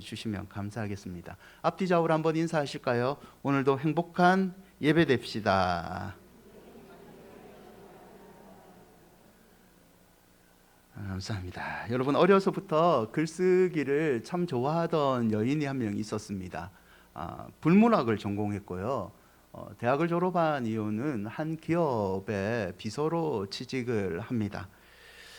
주시면 감사하겠습니다. 앞뒤 좌우로 한번 인사하실까요? 오늘도 행복한 예배 됩시다. 감사합니다. 여러분, 어려서부터 글쓰기를 참 좋아하던 여인이 한 명 있었습니다. 불문학을 전공했고요. 대학을 졸업한 이후는 한 기업의 비서로 취직을 합니다.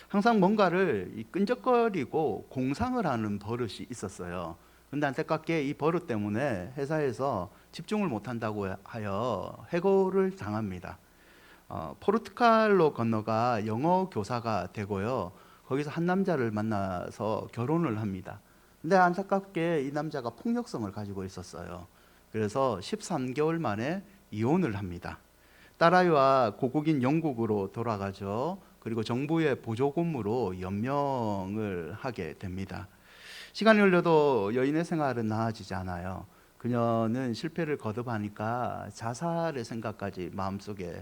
항상 뭔가를 끈적거리고 공상을 하는 버릇이 있었어요. 그런데 안타깝게 이 버릇 때문에 회사에서 집중을 못한다고 하여 해고를 당합니다. 포르투갈로 건너가 영어 교사가 되고요. 거기서 한 남자를 만나서 결혼을 합니다. 근데 안타깝게 이 남자가 폭력성을 가지고 있었어요. 그래서 13개월 만에 이혼을 합니다. 딸아이와 고국인 영국으로 돌아가죠. 그리고 정부의 보조금으로 연명을 하게 됩니다. 시간이 흘러도 여인의 생활은 나아지지 않아요. 그녀는 실패를 거듭하니까 자살의 생각까지 마음속에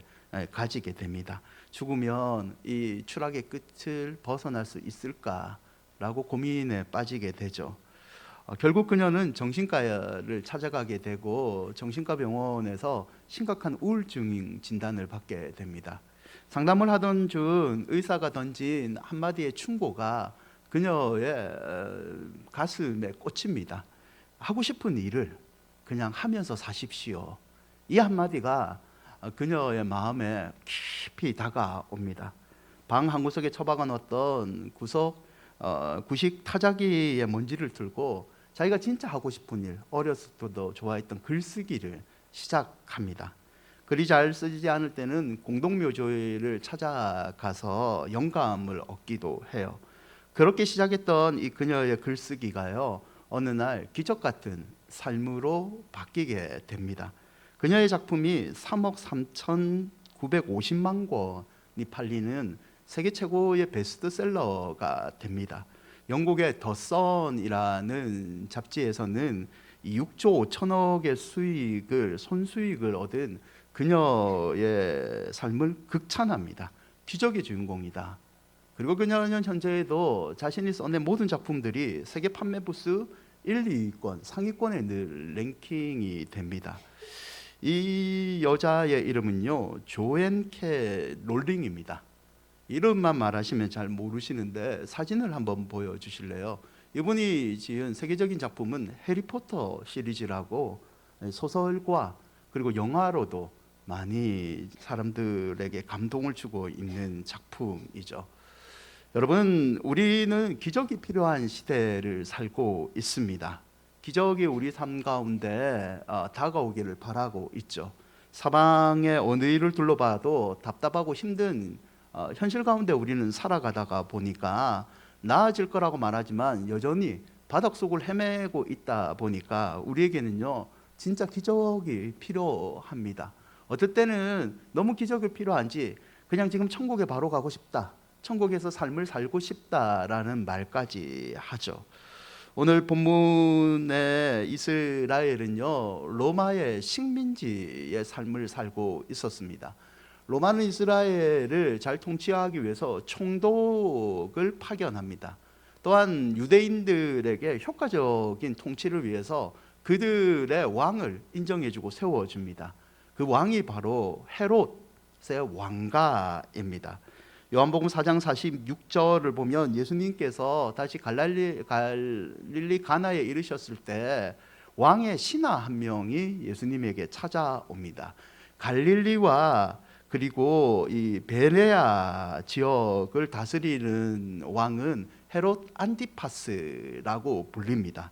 가지게 됩니다. 죽으면 이 추락의 끝을 벗어날 수 있을까라고 고민에 빠지게 되죠. 결국 그녀는 정신과를 찾아가게 되고 정신과 병원에서 심각한 우울증 진단을 받게 됩니다. 상담을 하던 중 의사가 던진 한마디의 충고가 그녀의 가슴에 꽂힙니다. 하고 싶은 일을 그냥 하면서 사십시오. 이 한마디가 그녀의 마음에 깊이 다가옵니다. 방 한 구석에 처박아 놓았던 구식 타자기에 먼지를 틀고 자기가 진짜 하고 싶은 일, 어렸을 때도 좋아했던 글쓰기를 시작합니다. 글이 잘 쓰지 않을 때는 공동묘조를 찾아가서 영감을 얻기도 해요. 그렇게 시작했던 이 그녀의 글쓰기가요, 어느 날 기적 같은 삶으로 바뀌게 됩니다. 그녀의 작품이 3억 3,950만 권이 팔리는 세계 최고의 베스트셀러가 됩니다. 영국의 더 선이라는 잡지에서는 6조 5천억의 손수익을 얻은 그녀의 삶을 극찬합니다. 기적의 주인공이다. 그리고 그녀는 현재에도 자신이 써낸 모든 작품들이 세계 판매 부수 1, 2위권, 상위권에 늘 랭킹이 됩니다. 이 여자의 이름은요, 조앤 캐 롤링입니다. 이름만 말하시면 잘 모르시는데 사진을 한번 보여주실래요? 이분이 지은 세계적인 작품은 해리포터 시리즈라고 소설과 그리고 영화로도 많이 사람들에게 감동을 주고 있는 작품이죠. 여러분, 우리는 기적이 필요한 시대를 살고 있습니다. 기적이 우리 삶 가운데 다가오기를 바라고 있죠. 사방의 어느 일을 둘러봐도 답답하고 힘든 현실 가운데 우리는 살아가다가 보니까 나아질 거라고 말하지만 여전히 바닥 속을 헤매고 있다 보니까 우리에게는요, 진짜 기적이 필요합니다. 어떨 때는 너무 기적이 필요한지 그냥 지금 천국에 바로 가고 싶다, 천국에서 삶을 살고 싶다라는 말까지 하죠. 오늘 본문의 이스라엘은요, 로마의 식민지의 삶을 살고 있었습니다. 로마는 이스라엘을 잘 통치하기 위해서 총독을 파견합니다. 또한 유대인들에게 효과적인 통치를 위해서 그들의 왕을 인정해주고 세워줍니다. 그 왕이 바로 헤롯의 왕가입니다. 요한복음 4장 46절을 보면 예수님께서 다시 갈릴리 가나에 이르셨을 때 왕의 신하 한 명이 예수님에게 찾아옵니다. 갈릴리와 그리고 이 베레아 지역을 다스리는 왕은 헤롯 안티파스라고 불립니다.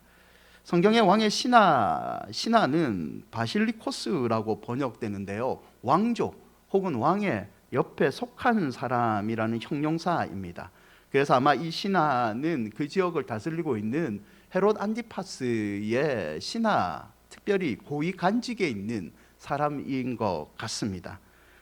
성경의 왕의 신하는 바실리코스라고 번역되는데요, 왕족 혹은 왕의 옆에 속한 사람이라는 형용사입니다. 그래서 아마 이 신하는 그 지역을 다스리고 있는 헤롯 안티파스의 신하, 특별히 고위 간직에 있는 사람인 것 같습니다.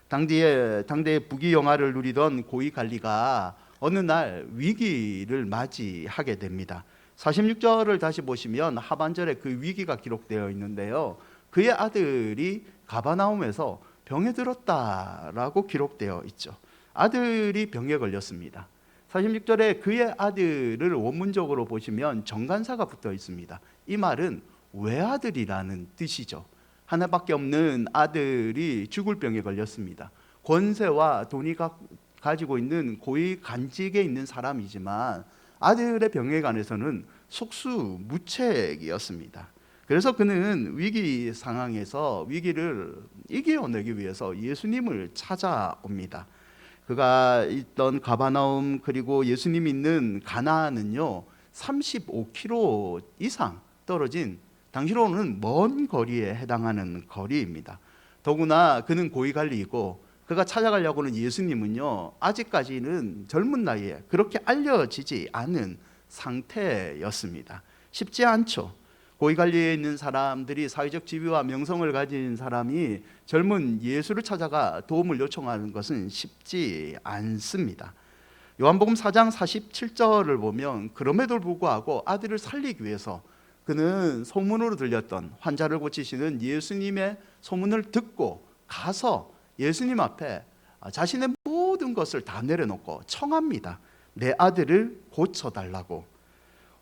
당대의 부귀영화를 누리던 고위 관리가 어느 날 위기를 맞이하게 됩니다. 46절을 다시 보시면 하반절에 그 위기가 기록되어 있는데요, 그의 아들이 가버나움에서 병에 들었다라고 기록되어 있죠. 아들이 병에 걸렸습니다. 46절에 그의 아들을 원문적으로 보시면 정관사가 붙어 있습니다. 이 말은 외아들이라는 뜻이죠. 하나밖에 없는 아들이 죽을 병에 걸렸습니다. 권세와 돈이 가지고 있는 고위 간직에 있는 사람이지만 아들의 병에 관해서는 속수무책이었습니다. 그래서 그는 위기 상황에서 위기를 이겨내기 위해서 예수님을 찾아옵니다. 그가 있던 가버나움 그리고 예수님이 있는 가나안은요 35km 이상 떨어진 당시로는 먼 거리에 해당하는 거리입니다. 더구나 그는 고위관리이고 그가 찾아가려고는 예수님은요 아직까지는 젊은 나이에 그렇게 알려지지 않은 상태였습니다. 쉽지 않죠. 고위관리에 있는 사람들이 사회적 지위와 명성을 가진 사람이 젊은 예수를 찾아가 도움을 요청하는 것은 쉽지 않습니다. 요한복음 4장 47절을 보면 그럼에도 불구하고 아들을 살리기 위해서 그는 소문으로 들렸던 환자를 고치시는 예수님의 소문을 듣고 가서 예수님 앞에 자신의 모든 것을 다 내려놓고 청합니다. 내 아들을 고쳐달라고.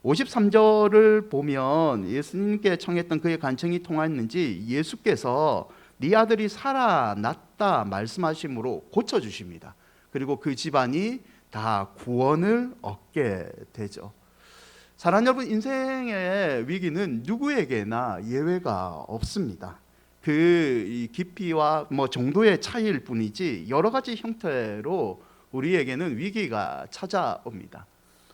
53절을 보면 예수님께 청했던 그의 간청이 통했는지 예수께서 네 아들이 살아났다 말씀하심으로 고쳐주십니다. 그리고 그 집안이 다 구원을 얻게 되죠. 사랑하는 여러분, 인생의 위기는 누구에게나 예외가 없습니다. 그 깊이와 정도의 차이일 뿐이지 여러 가지 형태로 우리에게는 위기가 찾아옵니다.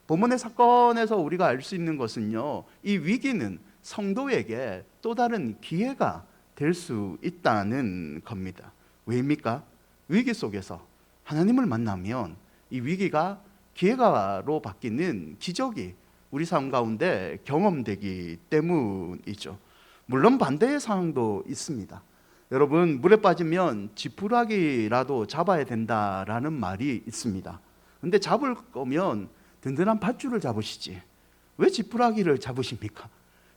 본문의 사건에서 우리가 알 수 있는 것은요, 이 위기는 성도에게 또 다른 기회가 될 수 있다는 겁니다. 왜입니까? 위기 속에서 하나님을 만나면 이 위기가 기회가로 바뀌는 기적이 우리 삶 가운데 경험되기 때문이죠. 물론 반대의 상황도 있습니다. 여러분, 물에 빠지면 지푸라기라도 잡아야 된다라는 말이 있습니다. 근데 잡을 거면 든든한 밧줄을 잡으시지 왜 지푸라기를 잡으십니까?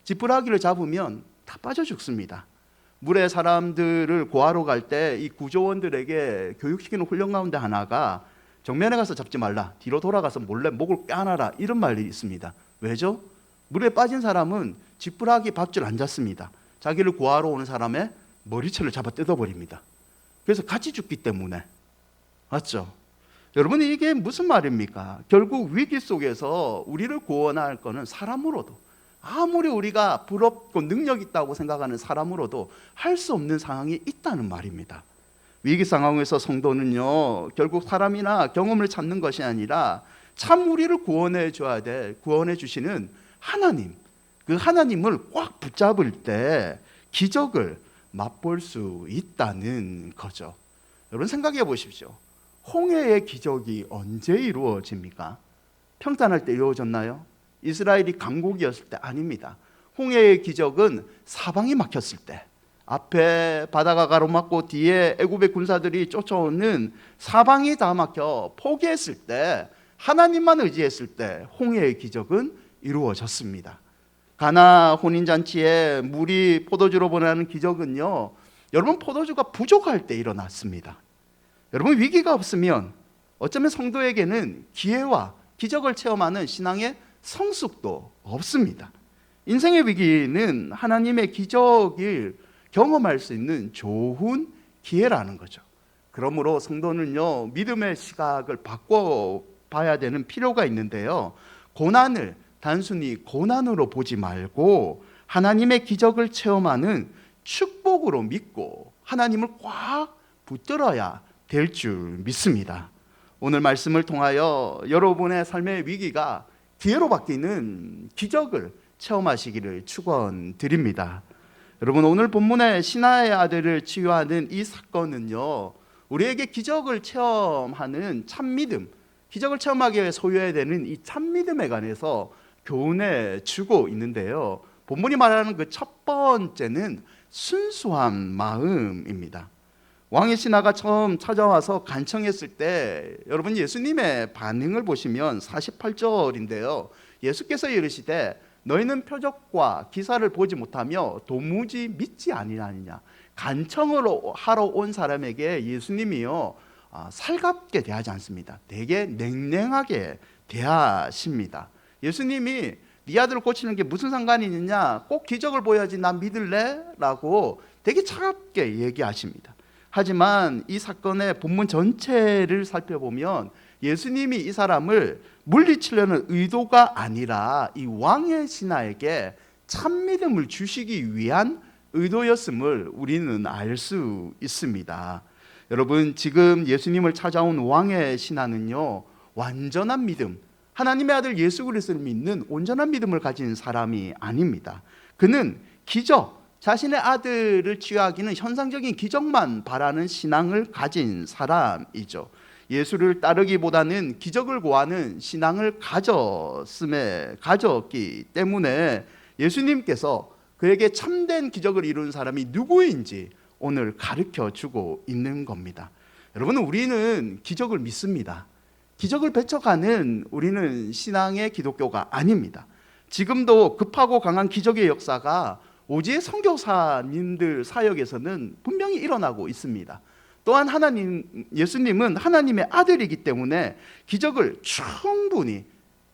지푸라기를 잡으면 다 빠져 죽습니다. 물에 사람들을 구하러 갈 때 이 구조원들에게 교육시키는 훈련 가운데 하나가 정면에 가서 잡지 말라, 뒤로 돌아가서 몰래 목을 껴안아라, 이런 말이 있습니다. 왜죠? 물에 빠진 사람은 지푸라기 밧줄 안 잡습니다. 자기를 구하러 오는 사람의 머리채를 잡아 뜯어버립니다. 그래서 같이 죽기 때문에. 맞죠? 여러분, 이게 무슨 말입니까? 결국 위기 속에서 우리를 구원할 거는 사람으로도, 아무리 우리가 부럽고 능력 있다고 생각하는 사람으로도 할 수 없는 상황이 있다는 말입니다. 위기 상황에서 성도는요, 결국 사람이나 경험을 찾는 것이 아니라 참 우리를 구원해 줘야 돼, 구원해 주시는 하나님, 그 하나님을 꽉 붙잡을 때 기적을 맛볼 수 있다는 거죠. 여러분, 생각해 보십시오. 홍해의 기적이 언제 이루어집니까? 평탄할 때 이루어졌나요? 이스라엘이 강국이었을 때? 아닙니다. 홍해의 기적은 사방이 막혔을 때, 앞에 바다가 가로막고 뒤에 애굽의 군사들이 쫓아오는 사방이 다 막혀 포기했을 때, 하나님만 의지했을 때 홍해의 기적은 이루어졌습니다. 가나 혼인잔치에 물이 포도주로 변하는 기적은요, 여러분, 포도주가 부족할 때 일어났습니다. 여러분, 위기가 없으면 어쩌면 성도에게는 기회와 기적을 체험하는 신앙의 성숙도 없습니다. 인생의 위기는 하나님의 기적을 경험할 수 있는 좋은 기회라는 거죠. 그러므로 성도는요, 믿음의 시각을 바꿔봐야 되는 필요가 있는데요, 고난을 단순히 고난으로 보지 말고 하나님의 기적을 체험하는 축복으로 믿고 하나님을 꽉 붙들어야 될 줄 믿습니다. 오늘 말씀을 통하여 여러분의 삶의 위기가 기회로 바뀌는 기적을 체험하시기를 축원드립니다. 여러분, 오늘 본문의 신하의 아들을 치유하는 이 사건은요, 우리에게 기적을 체험하는 참믿음, 기적을 체험하기 위해 소유해야 되는 이 참믿음에 관해서 교훈해 주고 있는데요, 본문이 말하는 그 첫 번째는 순수한 마음입니다. 왕의 신하가 처음 찾아와서 간청했을 때 여러분, 예수님의 반응을 보시면 48절인데요, 예수께서 이르시되 너희는 표적과 기사를 보지 못하며 도무지 믿지 아니하느냐. 간청을 하러 온 사람에게 예수님이요, 살갑게 대하지 않습니다. 되게 냉랭하게 대하십니다. 예수님이 네 아들을 고치는 게 무슨 상관이 있느냐, 꼭 기적을 보여야지 난 믿을래? 라고 되게 차갑게 얘기하십니다. 하지만 이 사건의 본문 전체를 살펴보면 예수님이 이 사람을 물리치려는 의도가 아니라 이 왕의 신하에게 참 믿음을 주시기 위한 의도였음을 우리는 알 수 있습니다. 여러분, 지금 예수님을 찾아온 왕의 신하는요, 완전한 믿음, 하나님의 아들 예수 그리스도를 믿는 온전한 믿음을 가진 사람이 아닙니다. 그는 기적, 자신의 아들을 치유하기는 현상적인 기적만 바라는 신앙을 가진 사람이죠. 예수를 따르기보다는 기적을 구하는 신앙을 가졌기 때문에 예수님께서 그에게 참된 기적을 이룬 사람이 누구인지 오늘 가르쳐 주고 있는 겁니다. 여러분, 우리는 기적을 믿습니다. 기적을 배척하는 우리는 신앙의 기독교가 아닙니다. 지금도 급하고 강한 기적의 역사가 오지의 선교사님들 사역에서는 분명히 일어나고 있습니다. 또한 예수님은 하나님의 아들이기 때문에 기적을 충분히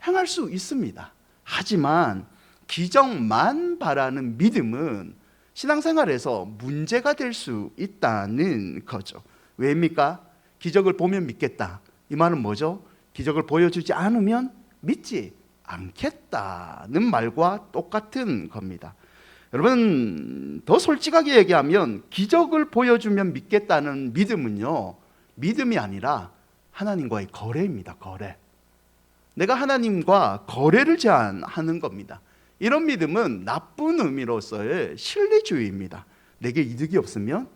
행할 수 있습니다. 하지만 기적만 바라는 믿음은 신앙생활에서 문제가 될 수 있다는 거죠. 왜입니까? 기적을 보면 믿겠다. 이 말은 뭐죠? 기적을 보여주지 않으면 믿지 않겠다는 말과 똑같은 겁니다. 여러분, 더 솔직하게 얘기하면 기적을 보여주면 믿겠다는 믿음은요, 믿음이 아니라 하나님과의 거래입니다. 거래. 내가 하나님과 거래를 제안하는 겁니다. 이런 믿음은 나쁜 의미로서의 실리주의입니다. 내게 이득이 없으면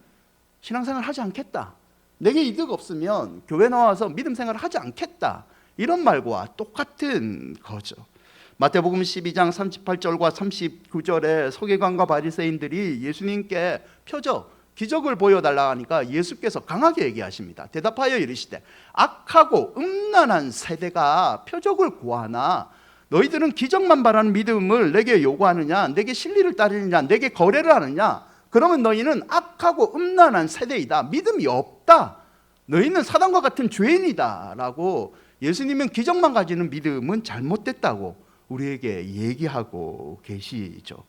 신앙생활 하지 않겠다. 내게 이득 없으면 교회 나와서 믿음 생활을 하지 않겠다. 이런 말과 똑같은 거죠. 마태복음 12장 38절과 39절에 서기관과 바리새인들이 예수님께 표적, 기적을 보여달라 하니까 예수께서 강하게 얘기하십니다. 대답하여 이르시되 악하고 음란한 세대가 표적을 구하나 너희들은 기적만 바라는 믿음을 내게 요구하느냐, 내게 진리를 따르느냐, 내게 거래를 하느냐, 그러면 너희는 악하고 음란한 세대이다. 믿음이 없다. 너희는 사단과 같은 죄인이다 라고 예수님은 기적만 가지는 믿음은 잘못됐다고 우리에게 얘기하고 계시죠.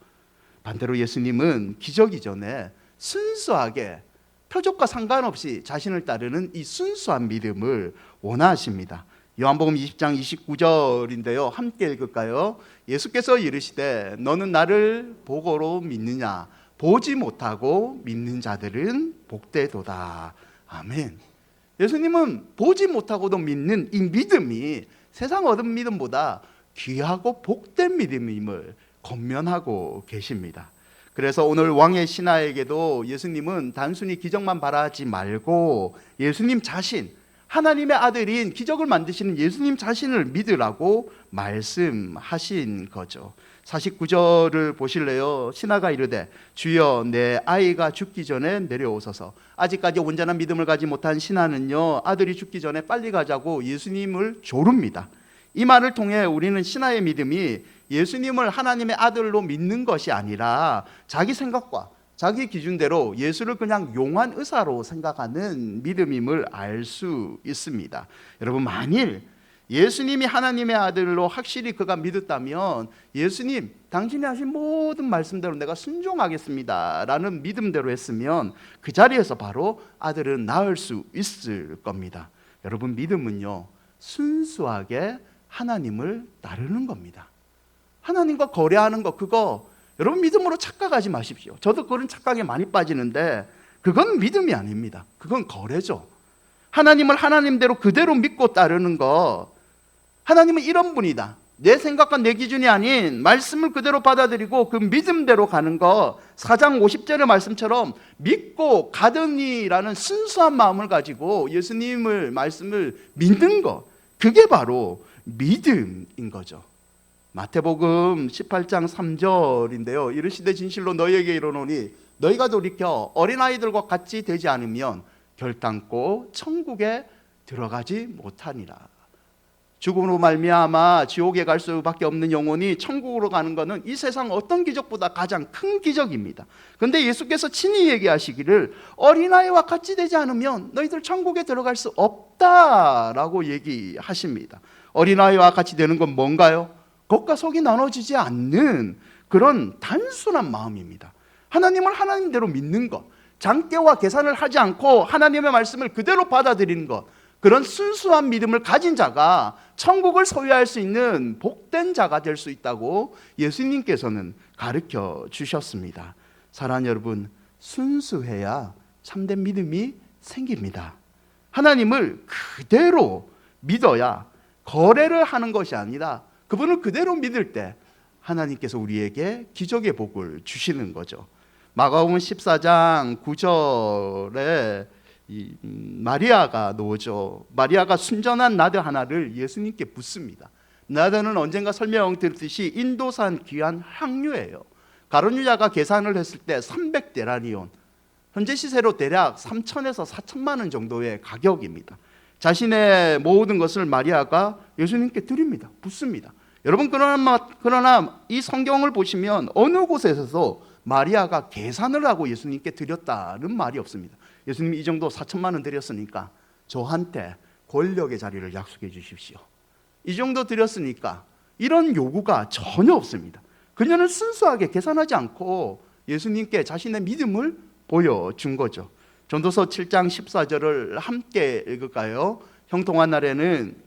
반대로 예수님은 기적 이전에 순수하게 표적과 상관없이 자신을 따르는 이 순수한 믿음을 원하십니다. 요한복음 20장 29절인데요. 함께 읽을까요? 예수께서 이르시되 너는 나를 보고로 믿느냐? 보지 못하고 믿는 자들은 복되도다. 아멘. 예수님은 보지 못하고도 믿는 이 믿음이 세상 얻은 믿음보다 귀하고 복된 믿음임을 권면하고 계십니다. 그래서 오늘 왕의 신하에게도 예수님은 단순히 기적만 바라지 말고 예수님 자신, 하나님의 아들인 기적을 만드시는 예수님 자신을 믿으라고 말씀하신 거죠. 49절을 보실래요? 신하가 이르되 주여 내 아이가 죽기 전에 내려오소서. 아직까지 온전한 믿음을 가지 못한 신하는요, 아들이 죽기 전에 빨리 가자고 예수님을 조릅니다. 이 말을 통해 우리는 신하의 믿음이 예수님을 하나님의 아들로 믿는 것이 아니라 자기 생각과 자기 기준대로 예수를 그냥 용한 의사로 생각하는 믿음임을 알 수 있습니다. 여러분, 만일 예수님이 하나님의 아들로 확실히 그가 믿었다면 예수님, 당신이 하신 모든 말씀대로 내가 순종하겠습니다 라는 믿음대로 했으면 그 자리에서 바로 아들은 낳을 수 있을 겁니다. 여러분, 믿음은요, 순수하게 하나님을 따르는 겁니다. 하나님과 거래하는 거, 그거 여러분 믿음으로 착각하지 마십시오. 저도 그런 착각에 많이 빠지는데 그건 믿음이 아닙니다. 그건 거래죠. 하나님을 하나님대로 그대로 믿고 따르는 거, 하나님은 이런 분이다, 내 생각과 내 기준이 아닌 말씀을 그대로 받아들이고 그 믿음대로 가는 거, 4장 50절의 말씀처럼 믿고 가더니라는 순수한 마음을 가지고 예수님을 말씀을 믿는 거, 그게 바로 믿음인 거죠. 마태복음 18장 3절인데요. 이르시되 진실로 너희에게 이르노니 너희가 돌이켜 어린아이들과 같이 되지 않으면 결단코 천국에 들어가지 못하니라. 죽음으로 말미암아 지옥에 갈 수밖에 없는 영혼이 천국으로 가는 것은 이 세상 어떤 기적보다 가장 큰 기적입니다. 그런데 예수께서 친히 얘기하시기를 어린아이와 같이 되지 않으면 너희들 천국에 들어갈 수 없다라고 얘기하십니다. 어린아이와 같이 되는 건 뭔가요? 겉과 속이 나눠지지 않는 그런 단순한 마음입니다. 하나님을 하나님대로 믿는 것, 장대와 계산을 하지 않고 하나님의 말씀을 그대로 받아들이는 것, 그런 순수한 믿음을 가진 자가 천국을 소유할 수 있는 복된 자가 될 수 있다고 예수님께서는 가르쳐 주셨습니다. 사랑하는 여러분, 순수해야 참된 믿음이 생깁니다. 하나님을 그대로 믿어야 거래를 하는 것이 아니라 그분을 그대로 믿을 때 하나님께서 우리에게 기적의 복을 주시는 거죠. 마가복음 14장 9절에 마리아가 나오죠. 마리아가 순전한 나드 하나를 예수님께 붓습니다. 나드는 언젠가 설명드렸듯이 인도산 귀한 향유예요. 가룟유다가 계산을 했을 때 300데나리온, 현재 시세로 대략 3천에서 4천만 원 정도의 가격입니다. 자신의 모든 것을 마리아가 예수님께 드립니다. 붓습니다. 여러분, 그러나 이 성경을 보시면 어느 곳에서도 마리아가 계산을 하고 예수님께 드렸다는 말이 없습니다. 예수님이 이 정도 4천만 원 드렸으니까 저한테 권력의 자리를 약속해 주십시오. 이 정도 드렸으니까 이런 요구가 전혀 없습니다. 그녀는 순수하게 계산하지 않고 예수님께 자신의 믿음을 보여준 거죠. 전도서 7장 14절을 함께 읽을까요? 형통한 날에는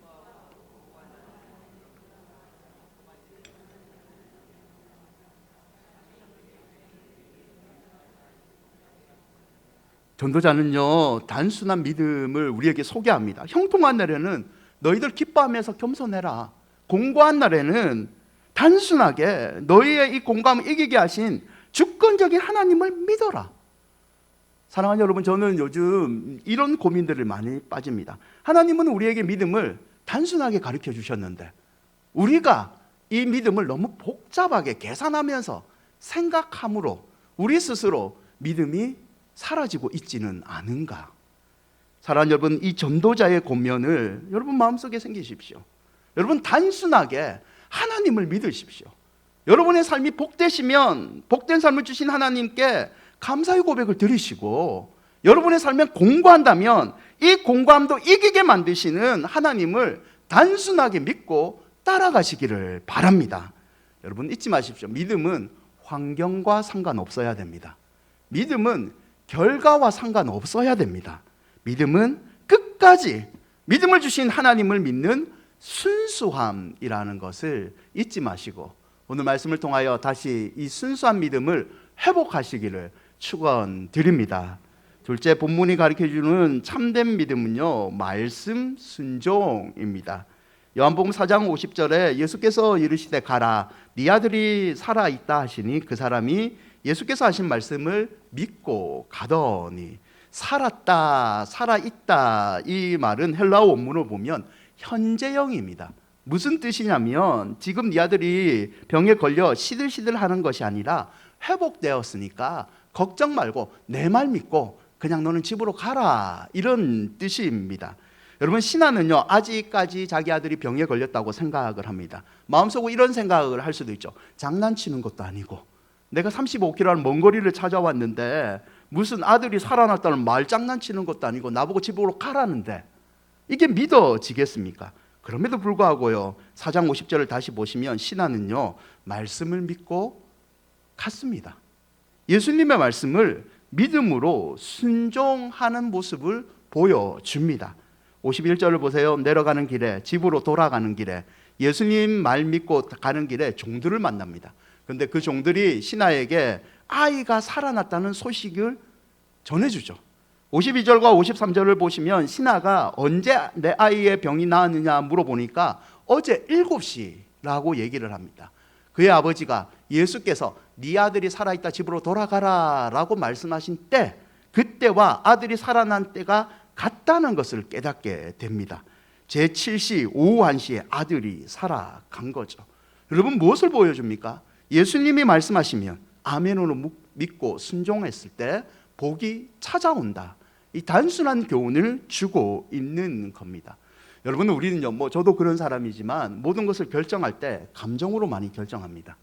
전도자는요, 단순한 믿음을 우리에게 소개합니다. 형통한 날에는 너희들 기뻐하면서 겸손해라. 공고한 날에는 단순하게 너희의 이 공감을 이기게 하신 주권적인 하나님을 믿어라. 사랑하는 여러분, 저는 요즘 이런 고민들을 많이 빠집니다. 하나님은 우리에게 믿음을 단순하게 가르쳐 주셨는데 우리가 이 믿음을 너무 복잡하게 계산하면서 생각함으로 우리 스스로 믿음이 사라지고 있지는 않은가? 사랑하는 여러분, 이 전도자의 권면을 여러분 마음속에 생기십시오. 여러분, 단순하게 하나님을 믿으십시오. 여러분의 삶이 복되시면 복된 삶을 주신 하나님께 감사의 고백을 드리시고, 여러분의 삶에 공고한다면 이 공고함도 이기게 만드시는 하나님을 단순하게 믿고 따라가시기를 바랍니다. 여러분, 잊지 마십시오. 믿음은 환경과 상관없어야 됩니다. 믿음은 결과와 상관없어야 됩니다. 믿음은 끝까지 믿음을 주신 하나님을 믿는 순수함이라는 것을 잊지 마시고 오늘 말씀을 통하여 다시 이 순수한 믿음을 회복하시기를 축원드립니다. 둘째, 본문이 가르쳐주는 참된 믿음은요, 말씀 순종입니다. 요한복음 4장 50절에 예수께서 이르시되 가라, 네 아들이 살아있다 하시니 그 사람이 예수께서 하신 말씀을 믿고 가더니, 살았다, 살아있다, 이 말은 헬라어 원문을 보면 현재형입니다. 무슨 뜻이냐면 지금 네 아들이 병에 걸려 시들시들하는 것이 아니라 회복되었으니까 걱정 말고 내 말 믿고 그냥 너는 집으로 가라, 이런 뜻입니다. 여러분, 신하는요, 아직까지 자기 아들이 병에 걸렸다고 생각을 합니다. 마음속으로 이런 생각을 할 수도 있죠. 장난치는 것도 아니고 내가 35km라는 먼 거리를 찾아왔는데 무슨 아들이 살아났다는 말 장난치는 것도 아니고 나보고 집으로 가라는데 이게 믿어지겠습니까? 그럼에도 불구하고요, 4장 50절을 다시 보시면 신하는요, 말씀을 믿고 갔습니다. 예수님의 말씀을 믿음으로 순종하는 모습을 보여줍니다. 51절을 보세요. 내려가는 길에, 집으로 돌아가는 길에, 예수님 말 믿고 가는 길에 종들을 만납니다. 그런데 그 종들이 신하에게 아이가 살아났다는 소식을 전해주죠. 52절과 53절을 보시면 신하가 언제 내 아이의 병이 나았느냐 물어보니까 어제 7시라고 얘기를 합니다. 그의 아버지가 예수께서 네 아들이 살아있다, 집으로 돌아가라 라고 말씀하신 때, 그때와 아들이 살아난 때가 같다는 것을 깨닫게 됩니다. 제7시 오후 1시에 아들이 살아간 거죠. 여러분, 무엇을 보여줍니까? 예수님이 말씀하시면 아멘으로 믿고 순종했을 때 복이 찾아온다, 이 단순한 교훈을 주고 있는 겁니다. 여러분, 우리는요, 저도 그런 사람이지만 모든 것을 결정할 때 감정으로 많이 결정합니다.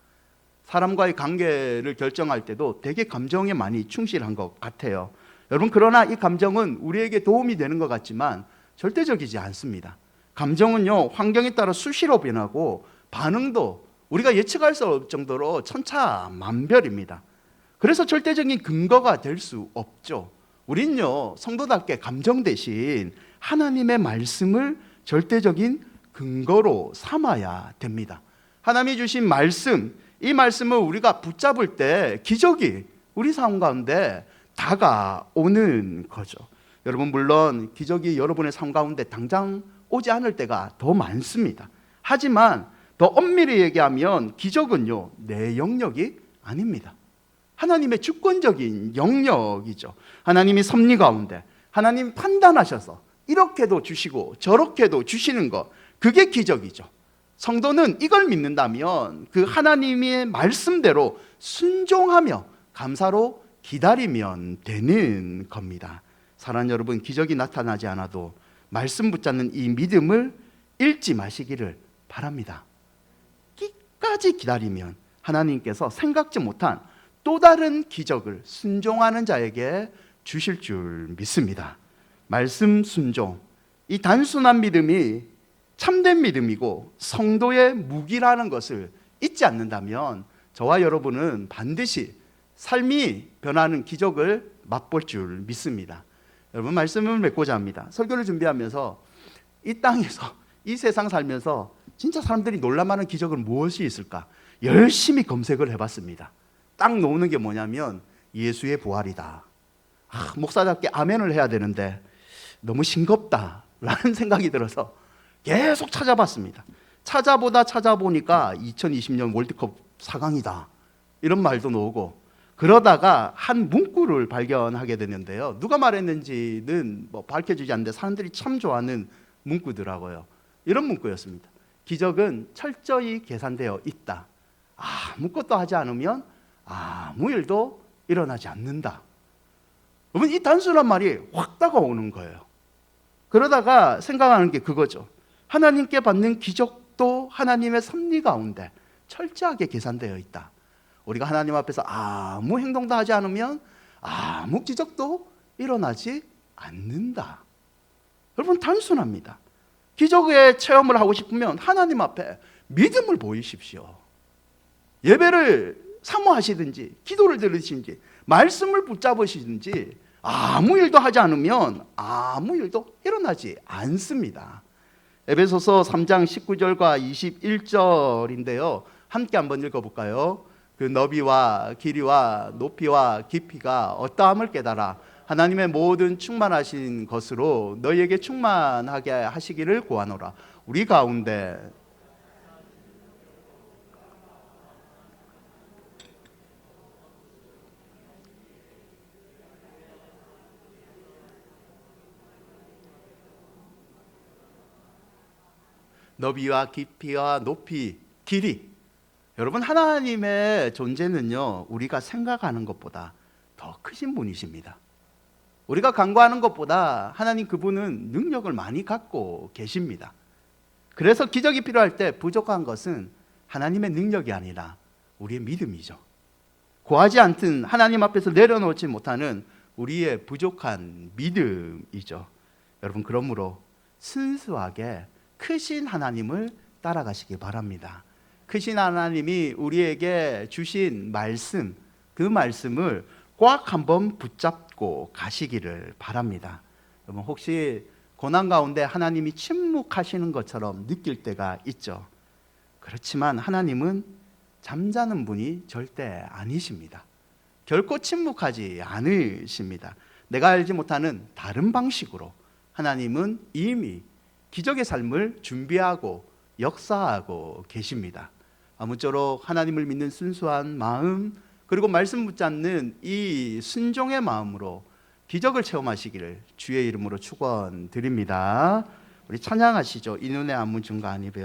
사람과의 관계를 결정할 때도 되게 감정에 많이 충실한 것 같아요. 여러분, 그러나 이 감정은 우리에게 도움이 되는 것 같지만 절대적이지 않습니다. 감정은요, 환경에 따라 수시로 변하고 반응도 우리가 예측할 수 없을 정도로 천차만별입니다. 그래서 절대적인 근거가 될 수 없죠. 우린요, 성도답게 감정 대신 하나님의 말씀을 절대적인 근거로 삼아야 됩니다. 하나님이 주신 말씀, 이 말씀을 우리가 붙잡을 때 기적이 우리 삶 가운데 다가오는 거죠. 여러분, 물론 기적이 여러분의 삶 가운데 당장 오지 않을 때가 더 많습니다. 하지만 더 엄밀히 얘기하면 기적은요, 내 영역이 아닙니다. 하나님의 주권적인 영역이죠. 하나님이 섭리 가운데 하나님 판단하셔서 이렇게도 주시고 저렇게도 주시는 것, 그게 기적이죠. 성도는 이걸 믿는다면 그 하나님의 말씀대로 순종하며 감사로 기다리면 되는 겁니다. 사랑하는 여러분, 기적이 나타나지 않아도 말씀 붙잡는 이 믿음을 잃지 마시기를 바랍니다. 끝까지 기다리면 하나님께서 생각지 못한 또 다른 기적을 순종하는 자에게 주실 줄 믿습니다. 말씀 순종, 이 단순한 믿음이 참된 믿음이고 성도의 무기라는 것을 잊지 않는다면 저와 여러분은 반드시 삶이 변하는 기적을 맛볼 줄 믿습니다. 여러분, 말씀을 맺고자 합니다. 설교를 준비하면서 이 땅에서, 이 세상 살면서 진짜 사람들이 놀랄만한 기적은 무엇이 있을까 열심히 검색을 해봤습니다. 딱 놓는 게 뭐냐면 예수의 부활이다. 목사답게 아멘을 해야 되는데 너무 싱겁다라는 생각이 들어서 계속 찾아봤습니다. 찾아보니까 2020년 월드컵 4강이다 이런 말도 나오고, 그러다가 한 문구를 발견하게 되는데요, 누가 말했는지는 밝혀지지 않는데 사람들이 참 좋아하는 문구더라고요. 이런 문구였습니다. 기적은 철저히 계산되어 있다. 아무것도 하지 않으면 아무 일도 일어나지 않는다. 여러분, 이 단순한 말이 확 다가오는 거예요. 그러다가 생각하는 게 그거죠. 하나님께 받는 기적도 하나님의 섭리 가운데 철저하게 계산되어 있다. 우리가 하나님 앞에서 아무 행동도 하지 않으면 아무 기적도 일어나지 않는다. 여러분, 단순합니다. 기적의 체험을 하고 싶으면 하나님 앞에 믿음을 보이십시오. 예배를 사모하시든지 기도를 들으시든지 말씀을 붙잡으시든지 아무 일도 하지 않으면 아무 일도 일어나지 않습니다. 에베소서 3장 19절과 21절인데요, 함께 한번 읽어볼까요? 그 너비와 길이와 높이와 깊이가 어떠함을 깨달아 하나님의 모든 충만하신 것으로 너희에게 충만하게 하시기를 구하노라. 우리 가운데 너비와 깊이와 높이, 길이, 여러분, 하나님의 존재는요, 우리가 생각하는 것보다 더 크신 분이십니다. 우리가 간구하는 것보다 하나님 그분은 능력을 많이 갖고 계십니다. 그래서 기적이 필요할 때 부족한 것은 하나님의 능력이 아니라 우리의 믿음이죠. 구하지 않든 하나님 앞에서 내려놓지 못하는 우리의 부족한 믿음이죠. 여러분, 그러므로 순수하게 크신 하나님을 따라가시기 바랍니다. 크신 하나님이 우리에게 주신 말씀, 그 말씀을 꽉 한번 붙잡고 가시기를 바랍니다. 여러분, 혹시 고난 가운데 하나님이 침묵하시는 것처럼 느낄 때가 있죠. 그렇지만 하나님은 잠자는 분이 절대 아니십니다. 결코 침묵하지 않으십니다. 내가 알지 못하는 다른 방식으로 하나님은 이미 기적의 삶을 준비하고 역사하고 계십니다. 아무쪼록 하나님을 믿는 순수한 마음, 그리고 말씀 붙잡는 이 순종의 마음으로 기적을 체험하시기를 주의 이름으로 축원드립니다. 우리 찬양하시죠. 이 눈에 안문 증거 아니베요.